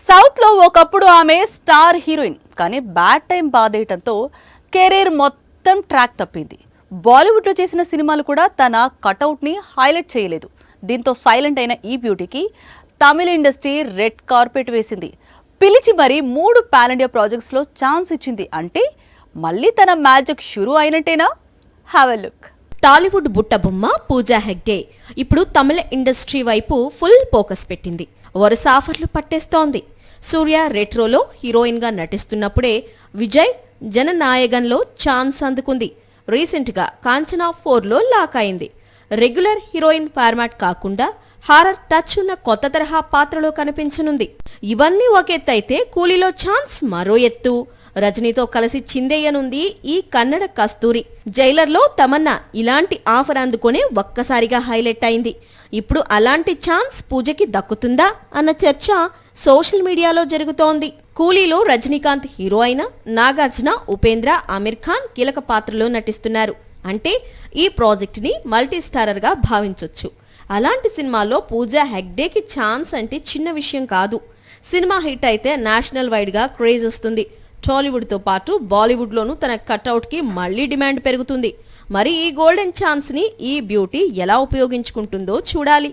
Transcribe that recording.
South లో ఒకప్పుడు ఆమె స్టార్ హీరోయిన్, కానీ బ్యాడ్ టైం బాధేయటంతో కెరీర్ మొత్తం ట్రాక్ తప్పింది. బాలీవుడ్ లో చేసిన సినిమాలు కూడా తన కటౌట్ ని హైలైట్ చేయలేదు. దీంతో సైలెంట్ అయిన ఈ బ్యూటీకి తమిళ ఇండస్ట్రీ రెడ్ కార్పెట్ వేసింది. పిలిచి మరి 3 పాన్ ఇండియా ప్రాజెక్ట్స్ లో ఛాన్స్ ఇచ్చింది. అంటే మళ్ళీ తన మ్యాజిక్ షురూ అయినట్టేనా? Have a look. టాలీవుడ్ బుట్టబొమ్మ పూజా హెగ్డే ఇప్పుడు తమిళ ఇండస్ట్రీ వైపు ఫుల్ ఫోకస్ పెట్టింది. వరుస ఆఫర్లు పట్టేస్తోంది. సూర్య రెట్రోలో హీరోయిన్ గా నటిస్తున్నప్పుడే విజయ్ జననాయగన్లో ఛాన్స్ అందుకుంది. రీసెంట్ గా కాంచనా 4లో లాక్ అయింది. రెగ్యులర్ హీరోయిన్ ఫార్మాట్ కాకుండా హారర్ టచ్ ఉన్న కొత్త తరహా పాత్రలో కనిపించనుంది. ఇవన్నీ ఒక ఎత్తు అయితే కూలీలో ఛాన్స్ మరో ఎత్తు. రజనీతో కలిసి చిందేయనుంది ఈ కన్నడ కస్తూరి. జైలర్లో తమన్నా ఇలాంటి ఆఫర్ అందుకునే ఒక్కసారిగా హైలైట్ అయింది. ఇప్పుడు అలాంటి ఛాన్స్ పూజకి దక్కుతుందా అన్న చర్చ సోషల్ మీడియాలో జరుగుతోంది. కూలీలో రజనీకాంత్ హీరో అయిన నాగార్జున, ఉపేంద్ర, ఆమిర్ ఖాన్ కీలక పాత్రలో నటిస్తున్నారు. అంటే ఈ ప్రాజెక్ట్ ని మల్టీ స్టారర్ గా భావించొచ్చు. అలాంటి సినిమాలో పూజా హెగ్డేకి ఛాన్స్ అంటే చిన్న విషయం కాదు. సినిమా హిట్ అయితే నేషనల్ వైడ్ గా క్రేజ్ వస్తుంది. టాలీవుడ్తో పాటు బాలీవుడ్లోనూ తన కట్అవుట్కి మళ్లీ డిమాండ్ పెరుగుతుంది. మరి ఈ గోల్డెన్ ఛాన్స్ని ఈ బ్యూటీ ఎలా ఉపయోగించుకుంటుందో చూడాలి.